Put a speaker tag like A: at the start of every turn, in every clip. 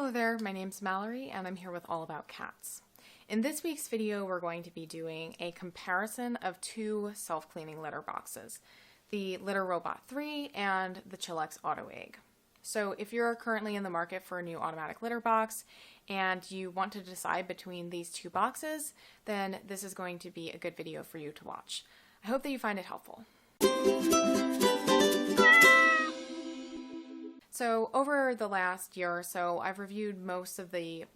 A: Hello there, my name's Mallory and I'm here with All About Cats. In this week's video, we're going to be doing a comparison of two self-cleaning litter boxes, the Litter-Robot 3 and the ChillX AutoEgg. So if you're currently in the market for a new automatic litter box and you want to decide between these two boxes, then this is going to be a good video for you to watch. I hope that you find it helpful. So over the last year or so, I've reviewed most of the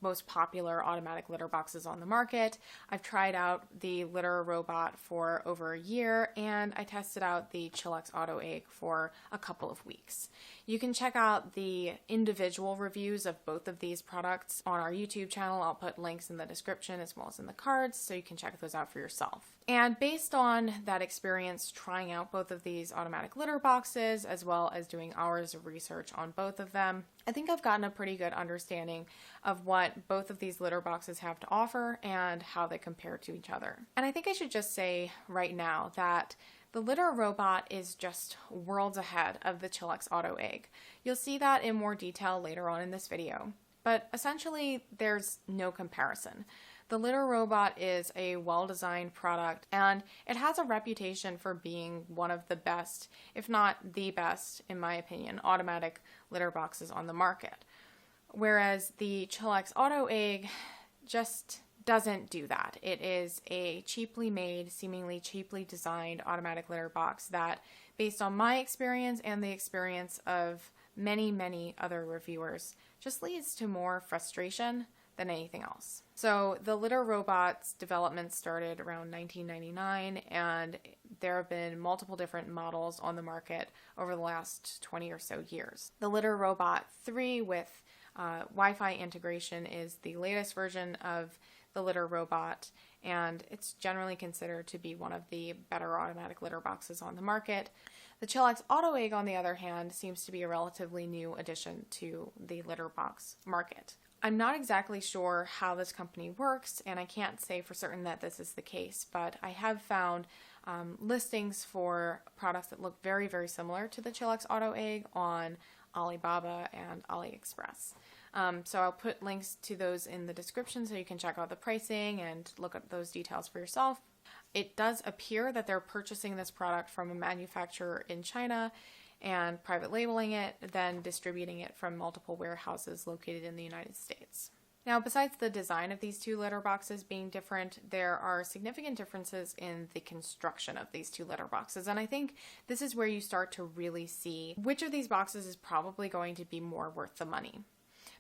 A: most popular automatic litter boxes on the market. I've tried out the Litter-Robot for over a year, and I tested out the ChillX AutoEgg for a couple of weeks. You can check out the individual reviews of both of these products on our YouTube channel. I'll put links in the description as well as in the cards, so you can check those out for yourself. And based on that experience trying out both of these automatic litter boxes, as well as doing hours of research on both of them, I think I've gotten a pretty good understanding of what both of these litter boxes have to offer and how they compare to each other. And I think I should just say right now that the Litter-Robot is just worlds ahead of the ChillX AutoEgg. You'll see that in more detail later on in this video, but essentially there's no comparison. The Litter-Robot is a well-designed product, and it has a reputation for being one of the best, if not the best, in my opinion, automatic litter boxes on the market. Whereas the ChillX AutoEgg just doesn't do that. It is a cheaply made, seemingly cheaply designed automatic litter box that, based on my experience and the experience of many other reviewers, just leads to more frustration than anything else. So the Litter-Robot's development started around 1999, and there have been multiple different models on the market over the last 20 or so years. The Litter-Robot 3 with Wi-Fi integration is the latest version of the Litter-Robot, and it's generally considered to be one of the better automatic litter boxes on the market. The ChillX AutoEgg, on the other hand, seems to be a relatively new addition to the litter box market. I'm not exactly sure how this company works, and I can't say for certain that this is the case, but I have found listings for products that look very similar to the ChillX AutoEgg on Alibaba and AliExpress. So I'll put links to those in the description so you can check out the pricing and look at those details for yourself. It does appear that they're purchasing this product from a manufacturer in China and private labeling it, then distributing it from multiple warehouses located in the United States. Now, besides the design of these two litter boxes being different, there are significant differences in the construction of these two litter boxes, and I think this is where you start to really see which of these boxes is probably going to be more worth the money.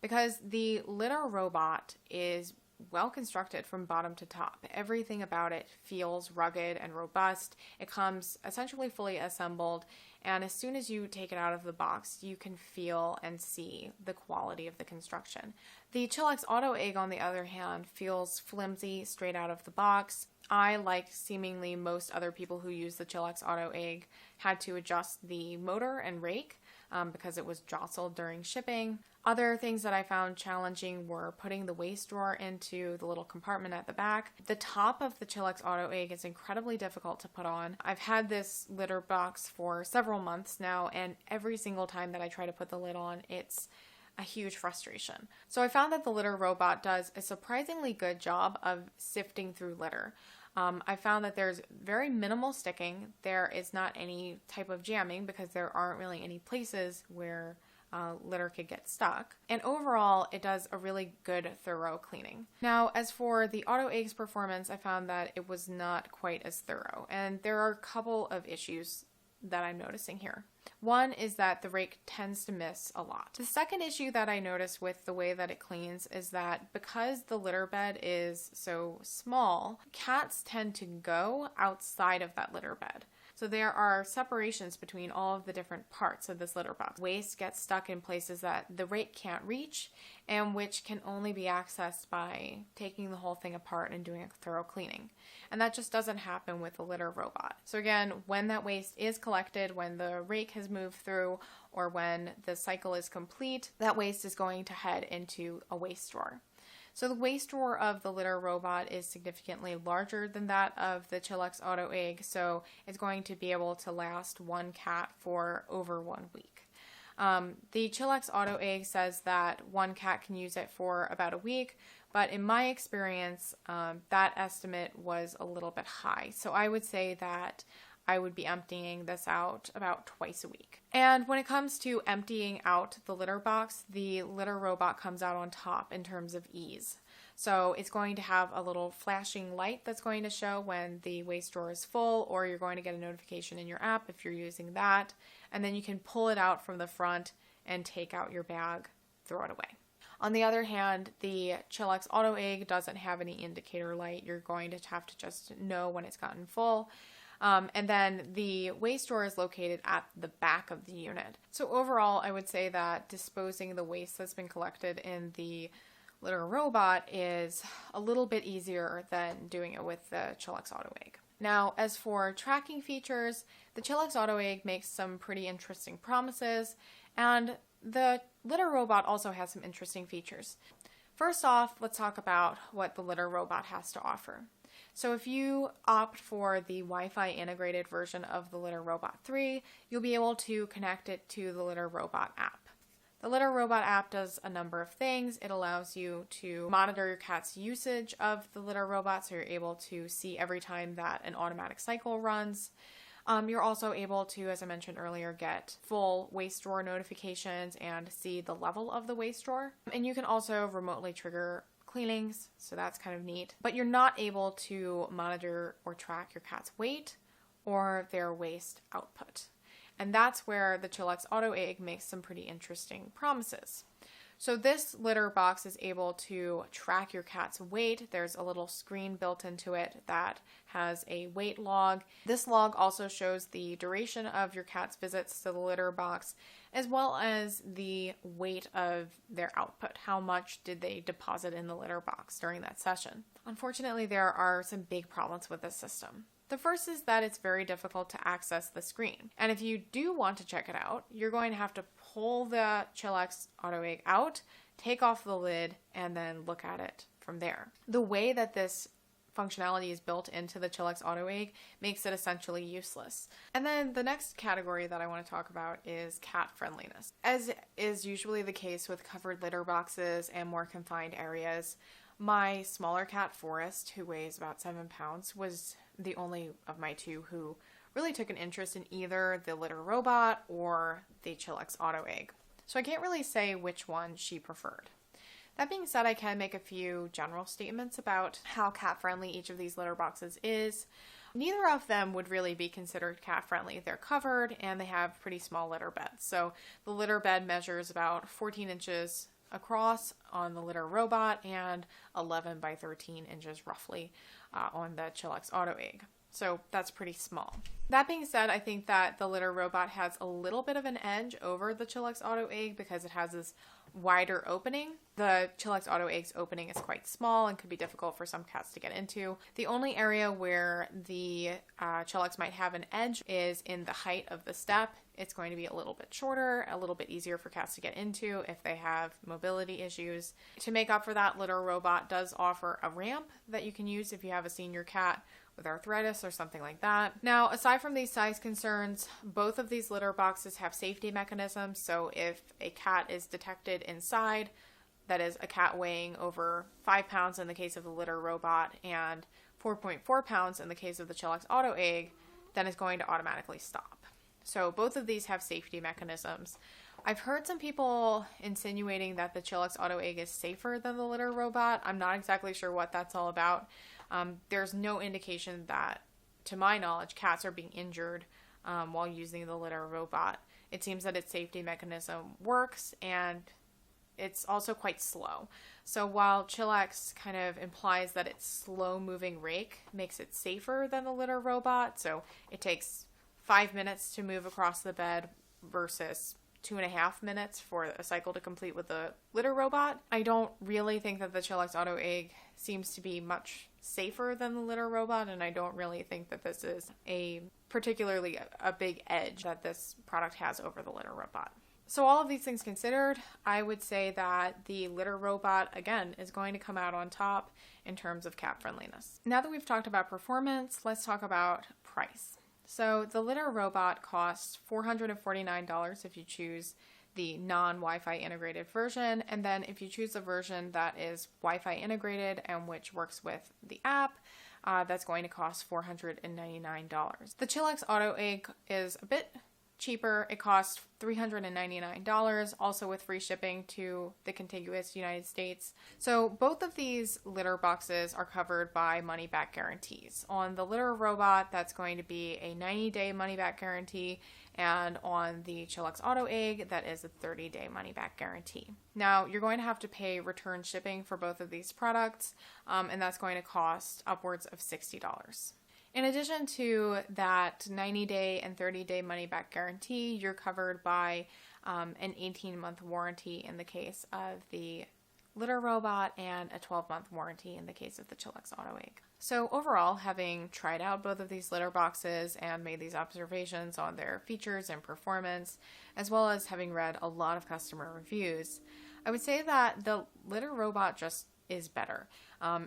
A: Because the Litter-Robot is well constructed from bottom to top. Everything about it feels rugged and robust. It comes essentially fully assembled, and as soon as you take it out of the box, you can feel and see the quality of the construction. The ChillX AutoEgg, on the other hand, feels flimsy straight out of the box. I, like seemingly most other people who use the ChillX AutoEgg, had to adjust the motor and rake because it was jostled during shipping. Other things that I found challenging were putting the waste drawer into the little compartment at the back. The top of the ChillX AutoEgg is incredibly difficult to put on. I've had this litter box for several months now, and every single time that I try to put the lid on, it's a huge frustration. So I found that the Litter-Robot does a surprisingly good job of sifting through litter. I found that there's very minimal sticking. There is not any type of jamming because there aren't really any places where litter could get stuck. And overall, it does a really good, thorough cleaning. Now, as for the AutoEgg's performance, I found that it was not quite as thorough. And there are a couple of issues that I'm noticing here. One is that the rake tends to miss a lot. The second issue that I notice with the way that it cleans is that because the litter bed is so small, cats tend to go outside of that litter bed. So there are separations between all of the different parts of this litter box. Waste gets stuck in places that the rake can't reach, and which can only be accessed by taking the whole thing apart and doing a thorough cleaning. And that just doesn't happen with the Litter-Robot. So again, when that waste is collected, when the rake has moved through, or when the cycle is complete, that waste is going to head into a waste drawer. So the waste drawer of the Litter-Robot is significantly larger than that of the ChillX AutoEgg, so it's going to be able to last one cat for over 1 week. The ChillX AutoEgg says that one cat can use it for about a week, but in my experience, that estimate was a little bit high. So I would say that I would be emptying this out about twice a week. And when it comes to emptying out the litter box, the Litter-Robot comes out on top in terms of ease. So it's going to have a little flashing light that's going to show when the waste drawer is full, or you're going to get a notification in your app if you're using that. And then you can pull it out from the front and take out your bag, throw it away. On the other hand, the ChillX AutoEgg doesn't have any indicator light. You're going to have to just know when it's gotten full. And then the waste drawer is located at the back of the unit. So overall, I would say that disposing the waste that's been collected in the Litter-Robot is a little bit easier than doing it with the ChillX AutoEgg. Now, as for tracking features, the ChillX AutoEgg makes some pretty interesting promises, and the Litter-Robot also has some interesting features. First off, let's talk about what the Litter-Robot has to offer. So if you opt for the Wi-Fi integrated version of the Litter-Robot 3, you'll be able to connect it to the Litter-Robot app. The Litter-Robot app does a number of things. It allows you to monitor your cat's usage of the Litter-Robot, so you're able to see every time that an automatic cycle runs. You're also able to, as I mentioned earlier, get full waste drawer notifications and see the level of the waste drawer. And you can also remotely trigger cleanings, so that's kind of neat. But you're not able to monitor or track your cat's weight or their waste output. And that's where the ChillX AutoEgg makes some pretty interesting promises. So this litter box is able to track your cat's weight. There's a little screen built into it that has a weight log. This log also shows the duration of your cat's visits to the litter box, as well as the weight of their output. How much did they deposit in the litter box during that session? Unfortunately, there are some big problems with this system. The first is that it's very difficult to access the screen. And if you do want to check it out, you're going to have to pull the ChillX AutoEgg out, take off the lid, and then look at it from there. The way that this functionality is built into the ChillX AutoEgg makes it essentially useless. And then the next category that I want to talk about is cat friendliness. As is usually the case with covered litter boxes and more confined areas, my smaller cat Forrest, who weighs about 7 pounds, was the only of my two who really took an interest in either the Litter-Robot or the ChillX AutoEgg. So I can't really say which one she preferred. That being said, I can make a few general statements about how cat-friendly each of these litter boxes is. Neither of them would really be considered cat-friendly. They're covered and they have pretty small litter beds. So the litter bed measures about 14 inches across on the Litter-Robot and 11 by 13 inches roughly on the ChillX AutoEgg. So that's pretty small. That being said, I think that the Litter-Robot has a little bit of an edge over the ChillX AutoEgg because it has this wider opening. The ChillX AutoEgg's opening is quite small and could be difficult for some cats to get into. The only area where the ChillX might have an edge is in the height of the step. It's going to be a little bit shorter, a little bit easier for cats to get into if they have mobility issues. To make up for that, Litter-Robot does offer a ramp that you can use if you have a senior cat with arthritis or something like that. Now, aside from these size concerns, both of these litter boxes have safety mechanisms, so if a cat is detected inside, that is a cat weighing over 5 pounds in the case of the Litter-Robot and 4.4 pounds in the case of the ChillX AutoEgg, then it's going to automatically stop. So both of these have safety mechanisms. I've heard some people insinuating that the ChillX AutoEgg is safer than the Litter-Robot. I'm not exactly sure what that's all about. There's no indication that, to my knowledge, cats are being injured while using the Litter-Robot. It seems that its safety mechanism works and it's also quite slow. So while ChillX kind of implies that its slow-moving rake makes it safer than the Litter-Robot, so it takes 5 minutes to move across the bed versus 2.5 minutes for a cycle to complete with the Litter-Robot, I don't really think that the ChillX AutoEgg seems to be much safer than the Litter-Robot, and I don't really think that this is particularly a big edge that this product has over the Litter-Robot. So all of these things considered, I would say that the Litter-Robot, again, is going to come out on top in terms of cat friendliness. Now that we've talked about performance, let's talk about price. So the Litter-Robot costs $449 if you choose the non-Wi-Fi integrated version. And then if you choose a version that is Wi-Fi integrated and which works with the app, that's going to cost $499. The ChillX AutoEgg is a bit cheaper. It costs $399, also with free shipping to the contiguous United States. So both of these litter boxes are covered by money-back guarantees. On the Litter-Robot, that's going to be a 90-day money-back guarantee, and on the ChillX AutoEgg, that is a 30-day money-back guarantee. Now, you're going to have to pay return shipping for both of these products, and that's going to cost upwards of $60. In addition to that 90-day and 30-day money-back guarantee, you're covered by an 18-month warranty in the case of the Litter-Robot and a 12-month warranty in the case of the ChillX AutoEgg. So overall, having tried out both of these litter boxes and made these observations on their features and performance, as well as having read a lot of customer reviews, I would say that the Litter-Robot just is better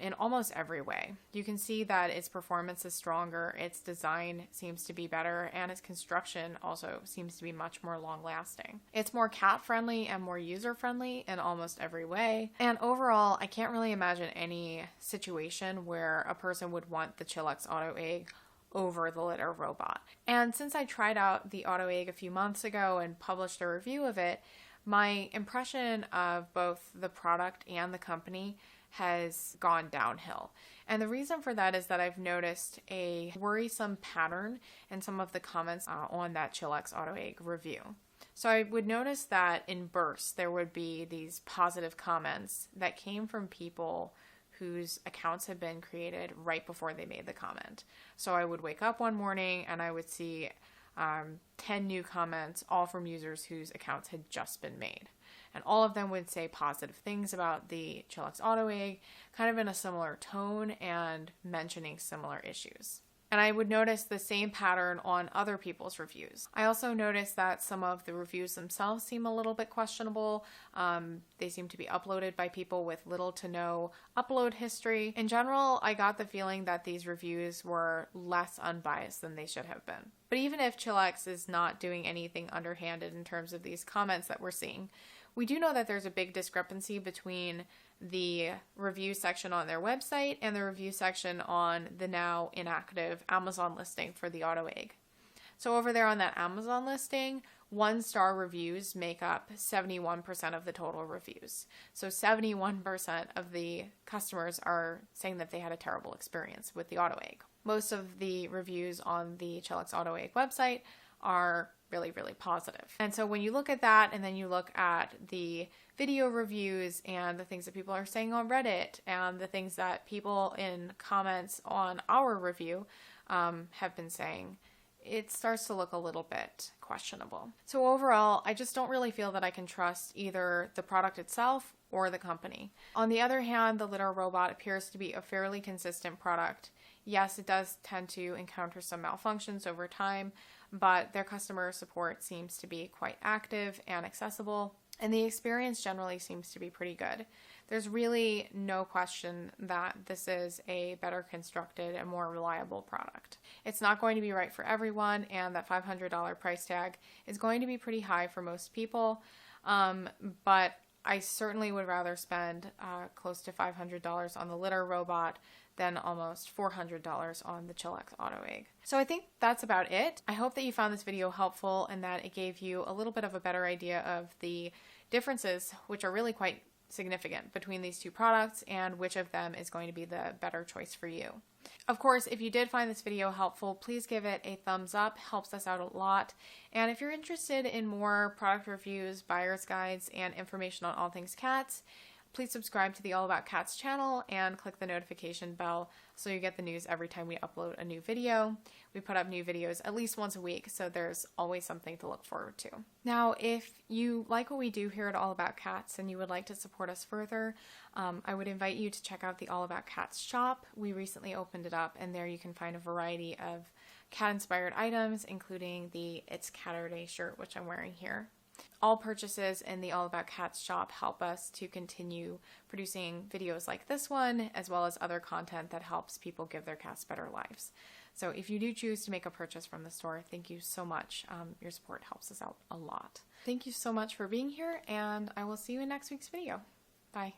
A: in almost every way. You can see that its performance is stronger, its design seems to be better, and its construction also seems to be much more long-lasting. It's more cat-friendly and more user-friendly in almost every way, and overall, I can't really imagine any situation where a person would want the ChillX AutoEgg over the Litter-Robot. And since I tried out the AutoEgg a few months ago and published a review of it, my impression of both the product and the company has gone downhill. And the reason for that is that I've noticed a worrisome pattern in some of the comments on that ChillX AutoEgg review. So I would notice that in bursts, there would be these positive comments that came from people whose accounts had been created right before they made the comment. So I would wake up one morning and I would see 10 new comments, all from users whose accounts had just been made. And all of them would say positive things about the ChillX AutoEgg, kind of in a similar tone and mentioning similar issues. And I would notice the same pattern on other people's reviews. I also noticed that some of the reviews themselves seem a little bit questionable. They seem to be uploaded by people with little to no upload history. In general, I got the feeling that these reviews were less unbiased than they should have been. But even if ChillX is not doing anything underhanded in terms of these comments that we're seeing, we do know that there's a big discrepancy between the review section on their website and the review section on the now inactive Amazon listing for the AutoEgg. So over there on that Amazon listing, 1-star reviews make up 71% of the total reviews. So 71% of the customers are saying that they had a terrible experience with the AutoEgg. Most of the reviews on the ChillX AutoEgg website are really, really positive. And so when you look at that and then you look at the video reviews and the things that people are saying on Reddit and the things that people in comments on our review have been saying, it starts to look a little bit questionable. So overall, I just don't really feel that I can trust either the product itself or the company. On the other hand, the Litter-Robot appears to be a fairly consistent product. Yes, it does tend to encounter some malfunctions over time, but their customer support seems to be quite active and accessible, and the experience generally seems to be pretty good. There's really no question that this is a better constructed and more reliable product. It's not going to be right for everyone, and that $500 price tag is going to be pretty high for most people, but I certainly would rather spend close to $500 on the Litter-Robot than almost $400 on the ChillX AutoEgg. So I think that's about it. I hope that you found this video helpful and that it gave you a little bit of a better idea of the differences, which are really quite significant, between these two products and which of them is going to be the better choice for you. Of course, if you did find this video helpful, please give it a thumbs up. Helps us out a lot. And if you're interested in more product reviews, buyer's guides, and information on all things cats, please subscribe to the All About Cats channel and click the notification bell so you get the news every time we upload a new video. We put up new videos at least once a week, so there's always something to look forward to. Now, if you like what we do here at All About Cats and you would like to support us further, I would invite you to check out the All About Cats shop. We recently opened it up, and there you can find a variety of cat-inspired items, including the It's Catterday shirt, which I'm wearing here. All purchases in the All About Cats shop help us to continue producing videos like this one, as well as other content that helps people give their cats better lives. So if you do choose to make a purchase from the store, thank you so much. Your support helps us out a lot. Thank you so much for being here, and I will see you in next week's video. Bye.